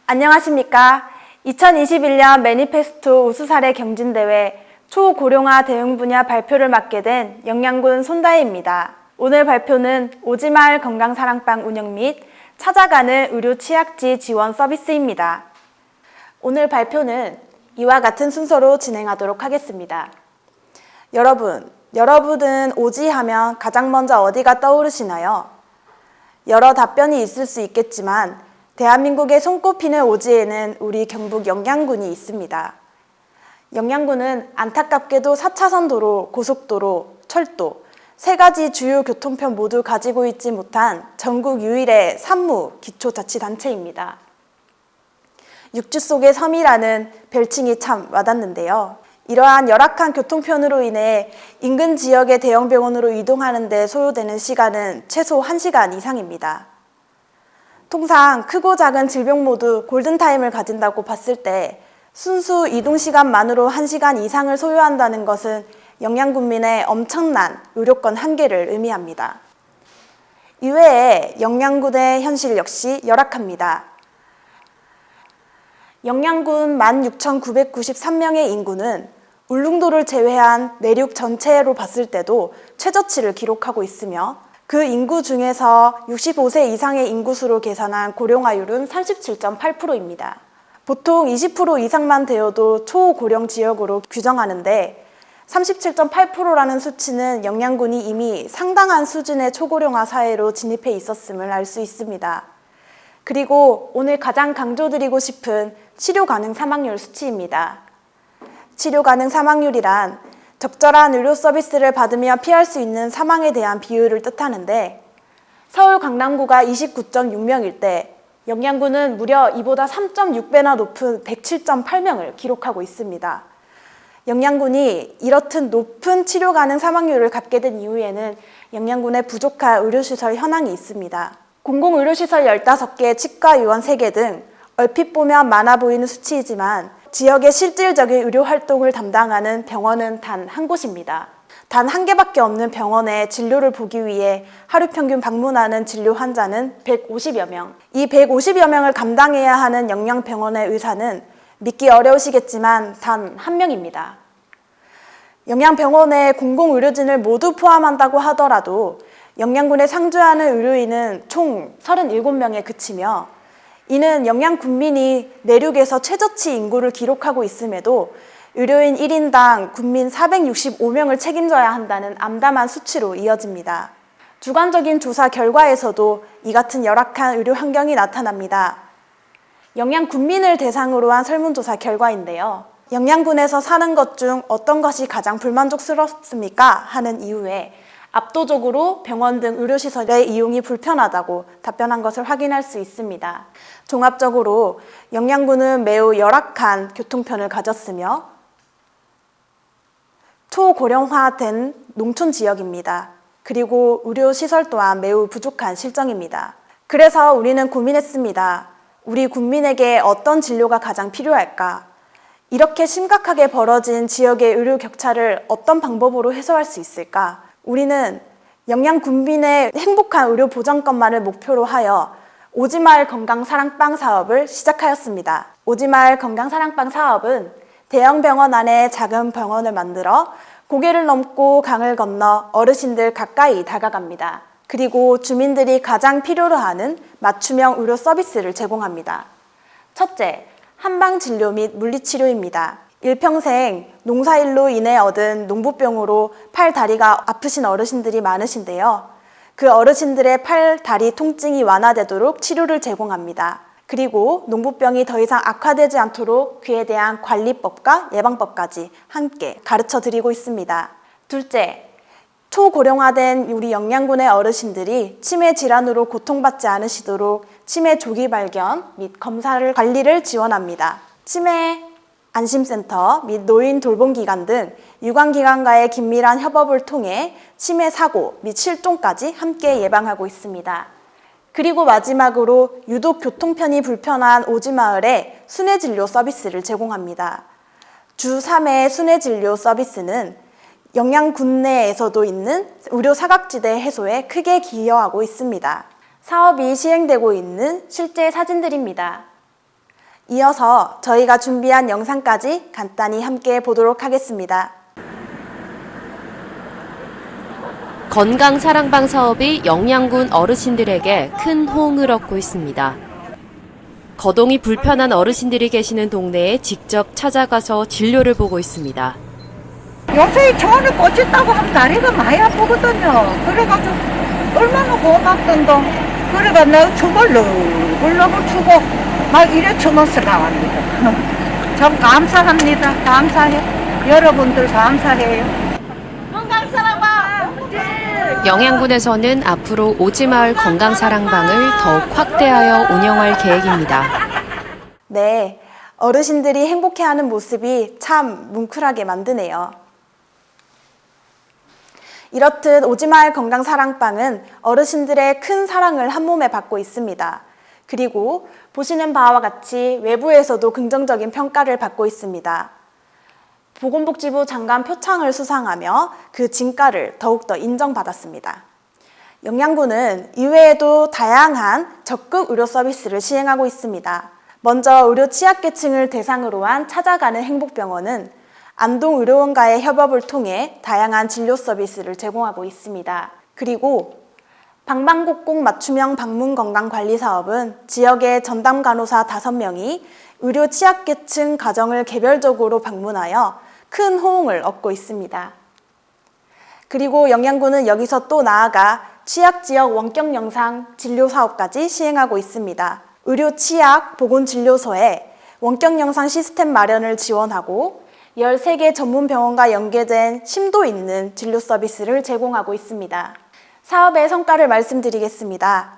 안녕하십니까. 2021년 매니페스토 우수사례 경진대회 초고령화 대응 분야 발표를 맡게 된 영양군 손다혜입니다. 오늘 발표는 오지마을 건강사랑방 운영 및 찾아가는 의료 취약지 지원 서비스입니다. 오늘 발표는 이와 같은 순서로 진행하도록 하겠습니다. 여러분은 오지 하면 가장 먼저 어디가 떠오르시나요? 여러 답변이 있을 수 있겠지만 대한민국의 손꼽히는 오지에는 우리 경북 영양군이 있습니다. 영양군은 안타깝게도 4차선 도로, 고속도로, 철도, 세 가지 주요 교통편 모두 가지고 있지 못한 전국 유일의 산무 기초자치단체입니다. 육지 속의 섬이라는 별칭이 참 와닿는데요. 이러한 열악한 교통편으로 인해 인근 지역의 대형 병원으로 이동하는 데 소요되는 시간은 최소 1시간 이상입니다. 통상 크고 작은 질병 모두 골든타임을 가진다고 봤을 때 순수 이동시간만으로 1시간 이상을 소요한다는 것은 영양군민의 엄청난 의료권 한계를 의미합니다. 이외에 영양군의 현실 역시 열악합니다. 영양군 16,993명의 인구는 울릉도를 제외한 내륙 전체로 봤을 때도 최저치를 기록하고 있으며 그 인구 중에서 65세 이상의 인구수로 계산한 고령화율은 37.8%입니다. 보통 20% 이상만 되어도 초고령 지역으로 규정하는데 37.8%라는 수치는 영양군이 이미 상당한 수준의 초고령화 사회로 진입해 있었음을 알 수 있습니다. 그리고 오늘 가장 강조드리고 싶은 치료 가능 사망률 수치입니다. 치료 가능 사망률이란 적절한 의료 서비스를 받으며 피할 수 있는 사망에 대한 비율을 뜻하는데 서울 강남구가 29.6명일 때 영양군은 무려 이보다 3.6배나 높은 107.8명을 기록하고 있습니다. 영양군이 이렇듯 높은 치료 가능 사망률을 갖게 된 이유에는 영양군의 부족한 의료시설 현황이 있습니다. 공공의료시설 15개, 치과의원 3개 등 얼핏 보면 많아 보이는 수치이지만 지역의 실질적인 의료활동을 담당하는 병원은 단 한 곳입니다. 단 한 개밖에 없는 병원에 진료를 보기 위해 하루 평균 방문하는 진료 환자는 150여 명. 이 150여 명을 감당해야 하는 영양병원의 의사는 믿기 어려우시겠지만 단 한 명입니다. 영양병원에 공공의료진을 모두 포함한다고 하더라도 영양군에 상주하는 의료인은 총 37명에 그치며 이는 영양군민이 내륙에서 최저치 인구를 기록하고 있음에도 의료인 1인당 군민 465명을 책임져야 한다는 암담한 수치로 이어집니다. 주관적인 조사 결과에서도 이 같은 열악한 의료 환경이 나타납니다. 영양군민을 대상으로 한 설문조사 결과인데요. 영양군에서 사는 것 중 어떤 것이 가장 불만족스럽습니까? 하는 이유에 압도적으로 병원 등 의료시설의 이용이 불편하다고 답변한 것을 확인할 수 있습니다. 종합적으로 영양군은 매우 열악한 교통편을 가졌으며 초고령화된 농촌 지역입니다. 그리고 의료시설 또한 매우 부족한 실정입니다. 그래서 우리는 고민했습니다. 우리 국민에게 어떤 진료가 가장 필요할까? 이렇게 심각하게 벌어진 지역의 의료 격차를 어떤 방법으로 해소할 수 있을까? 우리는 영양군민의 행복한 의료 보장권만을 목표로 하여 오지마을 건강사랑방 사업을 시작하였습니다. 오지마을 건강사랑방 사업은 대형 병원 안에 작은 병원을 만들어 고개를 넘고 강을 건너 어르신들 가까이 다가갑니다. 그리고 주민들이 가장 필요로 하는 맞춤형 의료 서비스를 제공합니다. 첫째, 한방진료 및 물리치료입니다. 일평생 농사일로 인해 얻은 농부병으로 팔, 다리가 아프신 어르신들이 많으신데요. 그 어르신들의 팔, 다리 통증이 완화되도록 치료를 제공합니다. 그리고 농부병이 더 이상 악화되지 않도록 그에 대한 관리법과 예방법까지 함께 가르쳐 드리고 있습니다. 둘째, 초고령화된 우리 영양군의 어르신들이 치매 질환으로 고통받지 않으시도록 치매 조기 발견 및 검사를 관리를 지원합니다. 치매 안심센터 및 노인 돌봄기관 등 유관기관과의 긴밀한 협업을 통해 치매 사고 및 실종까지 함께 예방하고 있습니다. 그리고 마지막으로 유독 교통편이 불편한 오지마을에 순회진료 서비스를 제공합니다. 주 3회 순회진료 서비스는 영양군 내에서도 있는 의료 사각지대 해소에 크게 기여하고 있습니다. 사업이 시행되고 있는 실제 사진들입니다. 이어서 저희가 준비한 영상까지 간단히 함께 보도록 하겠습니다. 건강사랑방 사업이 영양군 어르신들에게 큰 호응을 얻고 있습니다. 거동이 불편한 어르신들이 계시는 동네에 직접 찾아가서 진료를 보고 있습니다. 요새 저는 꽂혔다고 하면 다리가 많이 아프거든요. 그래가지고 얼마나 고맙던도. 그래가 내가 춤을 너굴너굴 추고 막 이래 추면서 나갑니다. 참 감사합니다. 감사해. 여러분들 감사해요. 건강사랑방! 영양군에서는 앞으로 오지마을 건강사랑방을 더욱 확대하여 운영할 계획입니다. 네, 어르신들이 행복해하는 모습이 참 뭉클하게 만드네요. 이렇듯 오지마을 건강사랑방은 어르신들의 큰 사랑을 한몸에 받고 있습니다. 그리고 보시는 바와 같이 외부에서도 긍정적인 평가를 받고 있습니다. 보건복지부 장관 표창을 수상하며 그 진가를 더욱더 인정받았습니다. 영양군은 이외에도 다양한 적극 의료 서비스를 시행하고 있습니다. 먼저 의료 취약계층을 대상으로 한 찾아가는 행복병원은 안동의료원과의 협업을 통해 다양한 진료 서비스를 제공하고 있습니다. 그리고 방방곡곡 맞춤형 방문건강관리 사업은 지역의 전담 간호사 5명이 의료 취약계층 가정을 개별적으로 방문하여 큰 호응을 얻고 있습니다. 그리고 영양군은 여기서 또 나아가 취약지역 원격 영상 진료 사업까지 시행하고 있습니다. 의료 취약 보건진료소에 원격 영상 시스템 마련을 지원하고 13개 전문 병원과 연계된 심도 있는 진료 서비스를 제공하고 있습니다. 사업의 성과를 말씀드리겠습니다.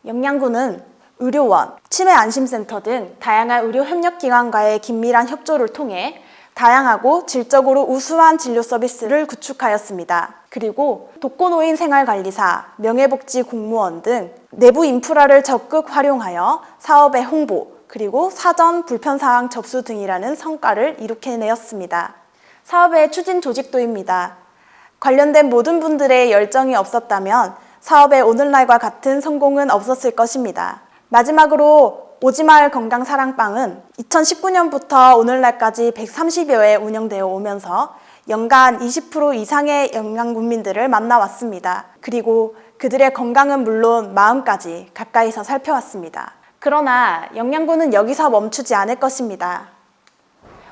영양군은 의료원, 치매안심센터 등 다양한 의료 협력기관과의 긴밀한 협조를 통해 다양하고 질적으로 우수한 진료 서비스를 구축하였습니다. 그리고 독거노인 생활관리사, 명예복지 공무원 등 내부 인프라를 적극 활용하여 사업의 홍보, 그리고 사전 불편사항 접수 등이라는 성과를 이룩해내었습니다. 사업의 추진 조직도입니다. 관련된 모든 분들의 열정이 없었다면 사업의 오늘날과 같은 성공은 없었을 것입니다. 마지막으로 오지마을 건강사랑방은 2019년부터 오늘날까지 130여 회 운영되어 오면서 연간 20% 이상의 영양군민들을 만나왔습니다. 그리고 그들의 건강은 물론 마음까지 가까이서 살펴왔습니다. 그러나 영양군은 여기서 멈추지 않을 것입니다.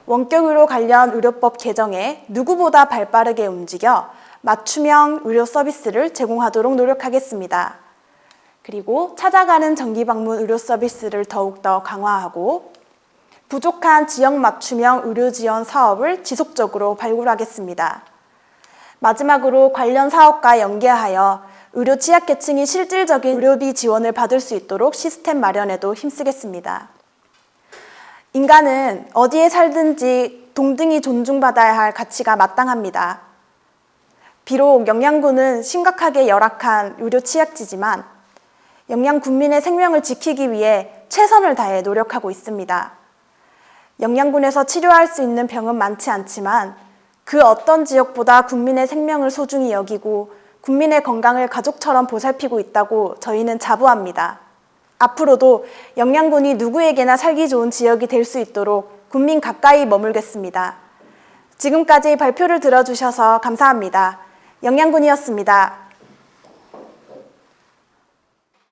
원격의료 관련 의료법 개정에 누구보다 발빠르게 움직여 맞춤형 의료 서비스를 제공하도록 노력하겠습니다. 그리고 찾아가는 정기방문 의료 서비스를 더욱더 강화하고 부족한 지역 맞춤형 의료 지원 사업을 지속적으로 발굴하겠습니다. 마지막으로 관련 사업과 연계하여 의료 취약계층이 실질적인 의료비 지원을 받을 수 있도록 시스템 마련에도 힘쓰겠습니다. 인간은 어디에 살든지 동등히 존중받아야 할 가치가 마땅합니다. 비록 영양군은 심각하게 열악한 의료 취약지지만 영양군민의 생명을 지키기 위해 최선을 다해 노력하고 있습니다. 영양군에서 치료할 수 있는 병은 많지 않지만 그 어떤 지역보다 국민의 생명을 소중히 여기고 국민의 건강을 가족처럼 보살피고 있다고 저희는 자부합니다. 앞으로도 영양군이 누구에게나 살기 좋은 지역이 될 수 있도록 국민 가까이 머물겠습니다. 지금까지 발표를 들어주셔서 감사합니다. 영양군이었습니다.